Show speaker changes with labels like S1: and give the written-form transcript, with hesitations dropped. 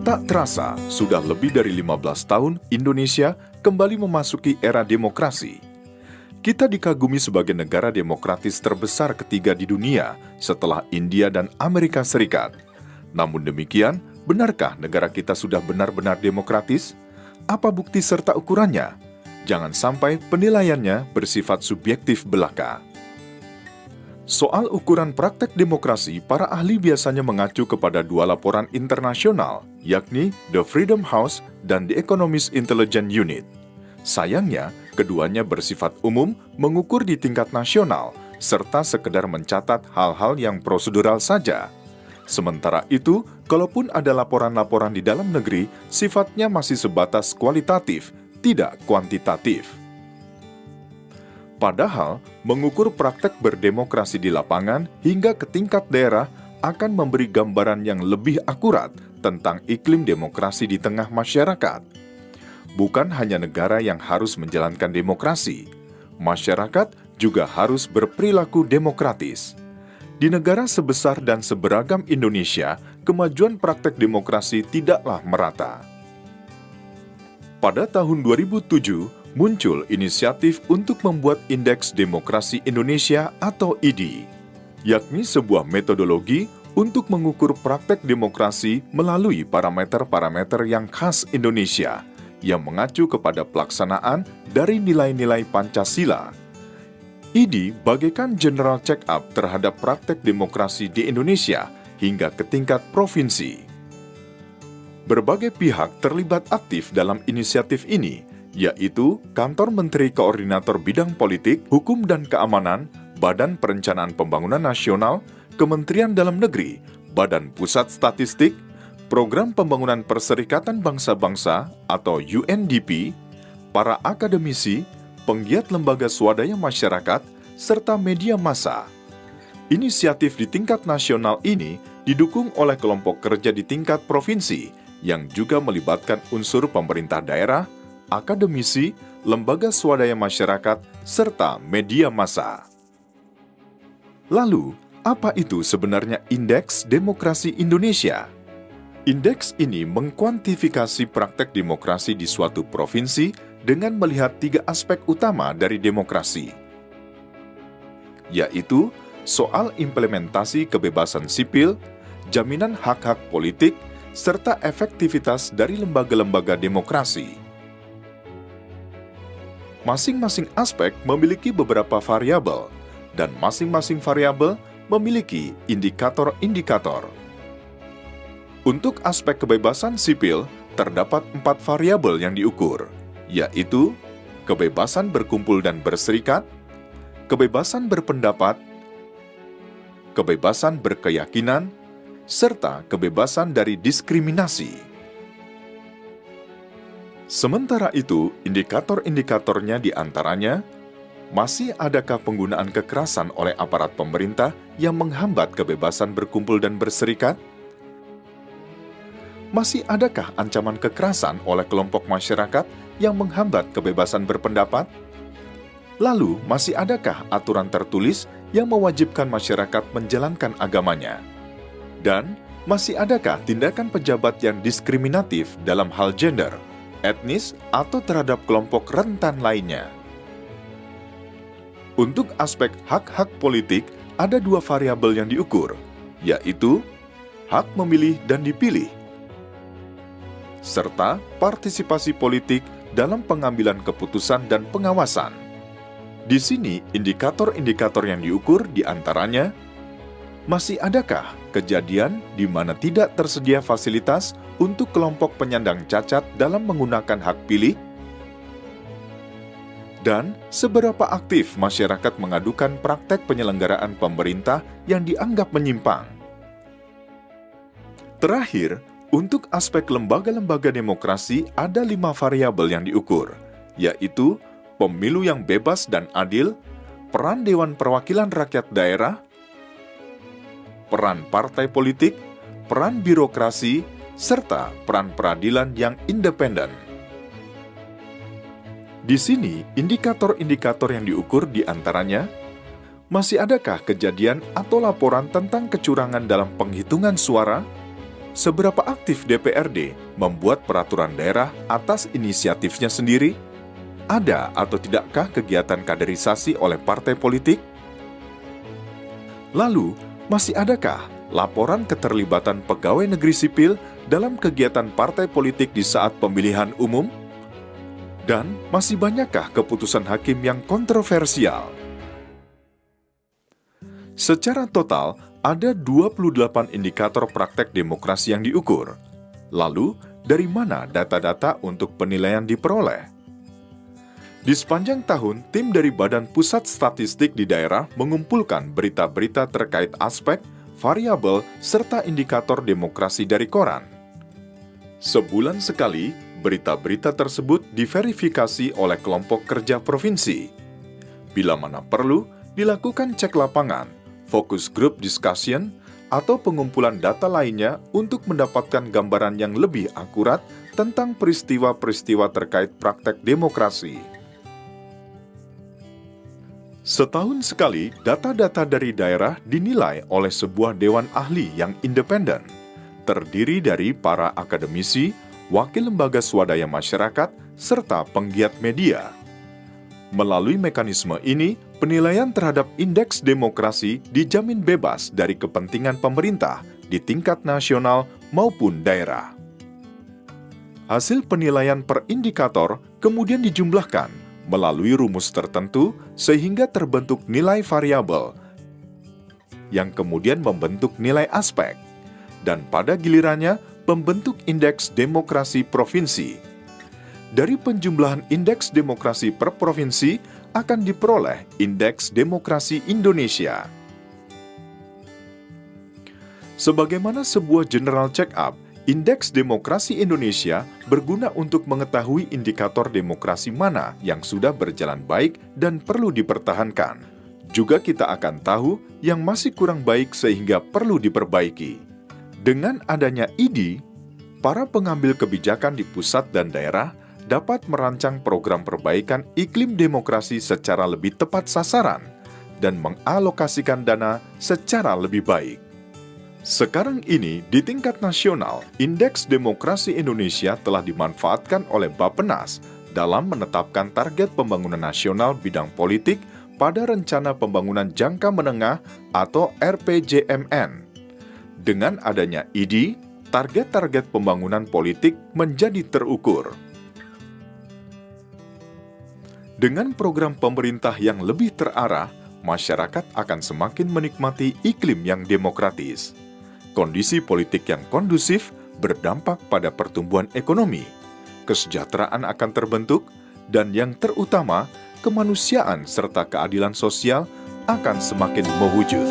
S1: Tak terasa, sudah lebih dari 15 tahun Indonesia kembali memasuki era demokrasi. Kita dikagumi sebagai negara demokratis terbesar ketiga di dunia setelah India dan Amerika Serikat. Namun demikian, benarkah negara kita sudah benar-benar demokratis? Apa bukti serta ukurannya? Jangan sampai penilaiannya bersifat subjektif belaka. Soal ukuran praktek demokrasi, para ahli biasanya mengacu kepada dua laporan internasional, yakni The Freedom House dan The Economist Intelligence Unit. Sayangnya, keduanya bersifat umum, mengukur di tingkat nasional, serta sekedar mencatat hal-hal yang prosedural saja. Sementara itu, kalaupun ada laporan-laporan di dalam negeri, sifatnya masih sebatas kualitatif, tidak kuantitatif. Padahal, mengukur praktek berdemokrasi di lapangan hingga ke tingkat daerah akan memberi gambaran yang lebih akurat tentang iklim demokrasi di tengah masyarakat. Bukan hanya negara yang harus menjalankan demokrasi, masyarakat juga harus berperilaku demokratis. Di negara sebesar dan seberagam Indonesia, kemajuan praktek demokrasi tidaklah merata. Pada tahun 2007, muncul inisiatif untuk membuat Indeks Demokrasi Indonesia atau IDI, yakni sebuah metodologi untuk mengukur praktek demokrasi melalui parameter-parameter yang khas Indonesia, yang mengacu kepada pelaksanaan dari nilai-nilai Pancasila. IDI bagaikan general check-up terhadap praktek demokrasi di Indonesia hingga ke tingkat provinsi. Berbagai pihak terlibat aktif dalam inisiatif ini, yaitu Kantor Menteri Koordinator Bidang Politik, Hukum dan Keamanan, Badan Perencanaan Pembangunan Nasional, Kementerian Dalam Negeri, Badan Pusat Statistik, Program Pembangunan Perserikatan Bangsa-Bangsa atau UNDP, para akademisi, penggiat lembaga swadaya masyarakat, serta media massa. Inisiatif di tingkat nasional ini didukung oleh kelompok kerja di tingkat provinsi yang juga melibatkan unsur pemerintah daerah, akademisi, lembaga swadaya masyarakat, serta media massa. Lalu, apa itu sebenarnya Indeks Demokrasi Indonesia? Indeks ini mengkuantifikasi praktek demokrasi di suatu provinsi dengan melihat 3 aspek utama dari demokrasi, yaitu soal implementasi kebebasan sipil, jaminan hak-hak politik, serta efektivitas dari lembaga-lembaga demokrasi. Masing-masing aspek memiliki beberapa variabel, dan masing-masing variabel memiliki indikator-indikator. Untuk aspek kebebasan sipil, terdapat 4 variabel yang diukur, yaitu kebebasan berkumpul dan berserikat, kebebasan berpendapat, kebebasan berkeyakinan, serta kebebasan dari diskriminasi. Sementara itu, indikator-indikatornya diantaranya, masih adakah penggunaan kekerasan oleh aparat pemerintah yang menghambat kebebasan berkumpul dan berserikat? Masih adakah ancaman kekerasan oleh kelompok masyarakat yang menghambat kebebasan berpendapat? Lalu, masih adakah aturan tertulis yang mewajibkan masyarakat menjalankan agamanya? Dan, masih adakah tindakan pejabat yang diskriminatif dalam hal gender, etnis, atau terhadap kelompok rentan lainnya? Untuk aspek hak-hak politik, ada 2 variabel yang diukur, yaitu hak memilih dan dipilih, serta partisipasi politik dalam pengambilan keputusan dan pengawasan. Di sini, indikator-indikator yang diukur diantaranya, masih adakah kejadian di mana tidak tersedia fasilitas untuk kelompok penyandang cacat dalam menggunakan hak pilih? Dan seberapa aktif masyarakat mengadukan praktek penyelenggaraan pemerintah yang dianggap menyimpang? Terakhir, untuk aspek lembaga-lembaga demokrasi ada 5 variabel yang diukur, yaitu pemilu yang bebas dan adil, peran Dewan Perwakilan Rakyat Daerah, peran partai politik, peran birokrasi, serta peran peradilan yang independen. Di sini, indikator-indikator yang diukur diantaranya, masih adakah kejadian atau laporan tentang kecurangan dalam penghitungan suara, seberapa aktif DPRD membuat peraturan daerah atas inisiatifnya sendiri? Ada atau tidakkah kegiatan kaderisasi oleh partai politik? Lalu, masih adakah laporan keterlibatan pegawai negeri sipil dalam kegiatan partai politik di saat pemilihan umum? Dan masih banyakkah keputusan hakim yang kontroversial? Secara total, ada 28 indikator praktek demokrasi yang diukur. Lalu, dari mana data-data untuk penilaian diperoleh? Di sepanjang tahun, tim dari Badan Pusat Statistik di daerah mengumpulkan berita-berita terkait aspek, variabel, serta indikator demokrasi dari koran. Sebulan sekali, berita-berita tersebut diverifikasi oleh kelompok kerja provinsi. Bila mana perlu, dilakukan cek lapangan, focus group discussion, atau pengumpulan data lainnya untuk mendapatkan gambaran yang lebih akurat tentang peristiwa-peristiwa terkait praktek demokrasi. Setahun sekali, data-data dari daerah dinilai oleh sebuah dewan ahli yang independen, terdiri dari para akademisi, wakil lembaga swadaya masyarakat, serta penggiat media. Melalui mekanisme ini, penilaian terhadap indeks demokrasi dijamin bebas dari kepentingan pemerintah di tingkat nasional maupun daerah. Hasil penilaian per indikator kemudian dijumlahkan melalui rumus tertentu sehingga terbentuk nilai variabel yang kemudian membentuk nilai aspek dan pada gilirannya membentuk indeks demokrasi provinsi. Dari penjumlahan indeks demokrasi per provinsi akan diperoleh indeks demokrasi Indonesia. Sebagaimana sebuah general check-up, indeks demokrasi Indonesia berguna untuk mengetahui indikator demokrasi mana yang sudah berjalan baik dan perlu dipertahankan. Juga kita akan tahu yang masih kurang baik sehingga perlu diperbaiki. Dengan adanya ID, para pengambil kebijakan di pusat dan daerah dapat merancang program perbaikan iklim demokrasi secara lebih tepat sasaran dan mengalokasikan dana secara lebih baik. Sekarang ini, di tingkat nasional, Indeks Demokrasi Indonesia telah dimanfaatkan oleh Bappenas dalam menetapkan target pembangunan nasional bidang politik pada Rencana Pembangunan Jangka Menengah atau RPJMN. Dengan adanya ID, target-target pembangunan politik menjadi terukur. Dengan program pemerintah yang lebih terarah, masyarakat akan semakin menikmati iklim yang demokratis. Kondisi politik yang kondusif berdampak pada pertumbuhan ekonomi, kesejahteraan akan terbentuk, dan yang terutama, kemanusiaan serta keadilan sosial akan semakin mewujud.